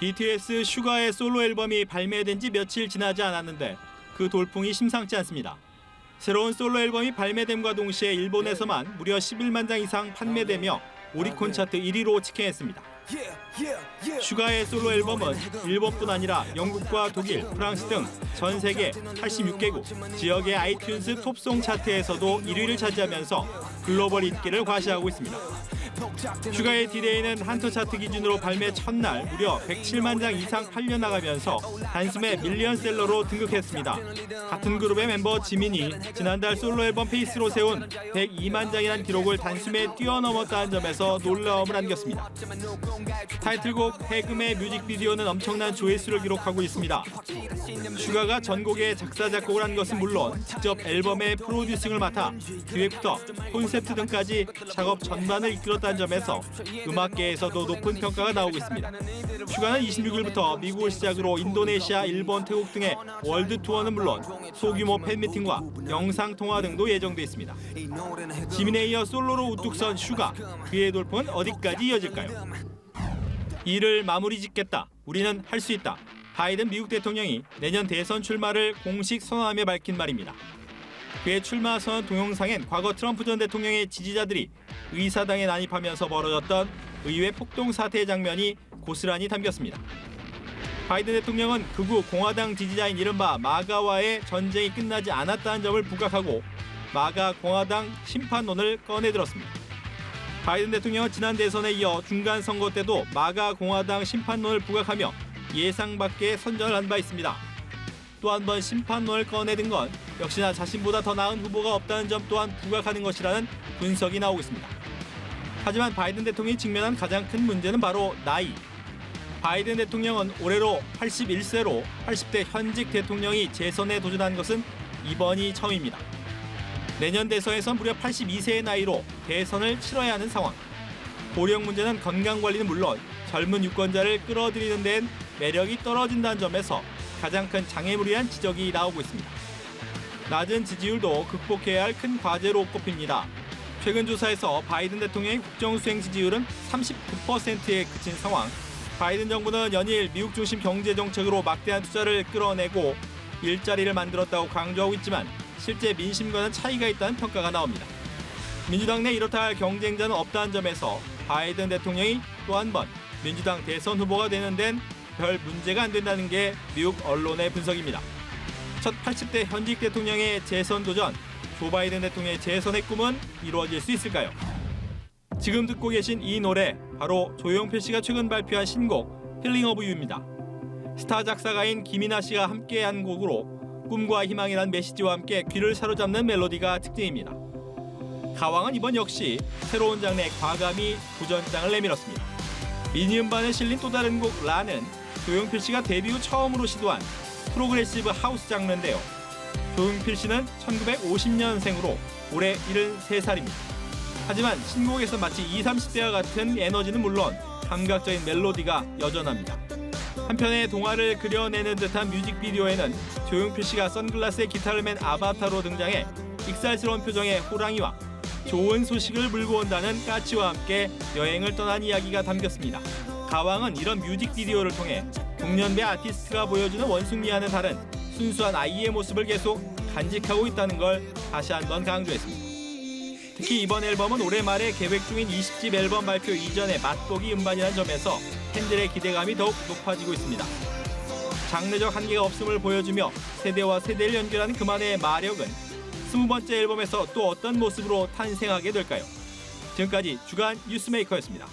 BTS 슈가의 솔로 앨범이 발매된 지 며칠 지나지 않았는데 그 돌풍이 심상치 않습니다. 새로운 솔로 앨범이 발매됨과 동시에 일본에서만 무려 11만 장 이상 판매되며 오리콘 차트 1위로 직행했습니다. 슈가의 솔로 앨범은 일본뿐 아니라 영국과 독일, 프랑스 등 전 세계 86개국 지역의 아이튠즈 톱송 차트에서도 1위를 차지하면서 글로벌 인기를 과시하고 있습니다. 슈가의 디데이는 한터 차트 기준으로 발매 첫날 무려 107만 장 이상 팔려나가면서 단숨에 밀리언셀러로 등극했습니다. 같은 그룹의 멤버 지민이 지난달 솔로 앨범 페이스로 세운 102만 장이라는 기록을 단숨에 뛰어넘었다는 점에서 놀라움을 안겼습니다. 타이틀곡 해금의 뮤직비디오는 엄청난 조회수를 기록하고 있습니다. 슈가가 전곡의 작사 작곡을 한 것은 물론 직접 앨범의 프로듀싱을 맡아 기획부터 콘셉트 등까지 작업 전반을 이끌었다는 점에서 음악계에서도 높은 평가가 나오고 있습니다. 슈가는 26일부터 미국을 시작으로 인도네시아, 일본, 태국 등의 월드 투어는 물론 소규모 팬미팅과 영상 통화 등도 예정돼 있습니다. 지민에 이어 솔로로 우뚝 선 슈가, 그의 돌풍은 어디까지 이어질까요? 이를 마무리 짓겠다. 우리는 할 수 있다. 바이든 미국 대통령이 내년 대선 출마를 공식 선언하며 밝힌 말입니다. 그의 출마 선언 동영상엔 과거 트럼프 전 대통령의 지지자들이 의사당에 난입하면서 벌어졌던 의회 폭동 사태의 장면이 고스란히 담겼습니다. 바이든 대통령은 극우 공화당 지지자인 이른바 마가와의 전쟁이 끝나지 않았다는 점을 부각하고 마가 공화당 심판론을 꺼내들었습니다. 바이든 대통령은 지난 대선에 이어 중간 선거 때도 마가 공화당 심판론을 부각하며 예상 밖의 선전을 한 바 있습니다. 또 한 번 심판론을 꺼내든 건 역시나 자신보다 더 나은 후보가 없다는 점 또한 부각하는 것이라는 분석이 나오고 있습니다. 하지만 바이든 대통령이 직면한 가장 큰 문제는 바로 나이. 바이든 대통령은 올해로 81세로 80대 현직 대통령이 재선에 도전한 것은 이번이 처음입니다. 내년 대선에선 무려 82세의 나이로 대선을 치러야 하는 상황. 고령 문제는 건강관리는 물론 젊은 유권자를 끌어들이는 데엔 매력이 떨어진다는 점에서 가장 큰 장애물이란 지적이 나오고 있습니다. 낮은 지지율도 극복해야 할 큰 과제로 꼽힙니다. 최근 조사에서 바이든 대통령의 국정수행 지지율은 39%에 그친 상황. 바이든 정부는 연일 미국 중심 경제 정책으로 막대한 투자를 끌어내고 일자리를 만들었다고 강조하고 있지만 실제 민심과는 차이가 있다는 평가가 나옵니다. 민주당 내 이렇다 할 경쟁자는 없다는 점에서 바이든 대통령이 또 한 번 민주당 대선 후보가 되는 데는 별 문제가 안 된다는 게 미국 언론의 분석입니다. 첫 80대 현직 대통령의 재선 도전, 조 바이든 대통령의 재선의 꿈은 이루어질 수 있을까요? 지금 듣고 계신 이 노래, 바로 조용필 씨가 최근 발표한 신곡 필링 오브 유입니다. 스타 작사가인 김이나 씨가 함께한 곡으로 꿈과 희망이란 메시지와 함께 귀를 사로잡는 멜로디가 특징입니다. 가왕은 이번 역시 새로운 장르에 과감히 도전장을 내밀었습니다. 미니 음반에 실린 또 다른 곡 라는 조용필 씨가 데뷔 후 처음으로 시도한 프로그레시브 하우스 장르인데요. 조용필 씨는 1950년생으로 올해 73살입니다. 하지만 신곡에서 마치 20, 30대와 같은 에너지는 물론 감각적인 멜로디가 여전합니다. 한편의 동화를 그려내는 듯한 뮤직비디오에는 조용필 씨가 선글라스에 기타를 맨 아바타로 등장해 익살스러운 표정의 호랑이와 좋은 소식을 물고 온다는 까치와 함께 여행을 떠난 이야기가 담겼습니다. 가왕은 이런 뮤직비디오를 통해 동년배 아티스트가 보여주는 원숭미와는 다른 순수한 아이의 모습을 계속 간직하고 있다는 걸 다시 한번 강조했습니다. 특히 이번 앨범은 올해 말에 계획 중인 20집 앨범 발표 이전에 맛보기 음반이라는 점에서 팬들의 기대감이 더욱 높아지고 있습니다. 장르적 한계가 없음을 보여주며 세대와 세대를 연결하는 그만의 마력은 20번째 앨범에서 또 어떤 모습으로 탄생하게 될까요? 지금까지 주간 뉴스메이커였습니다.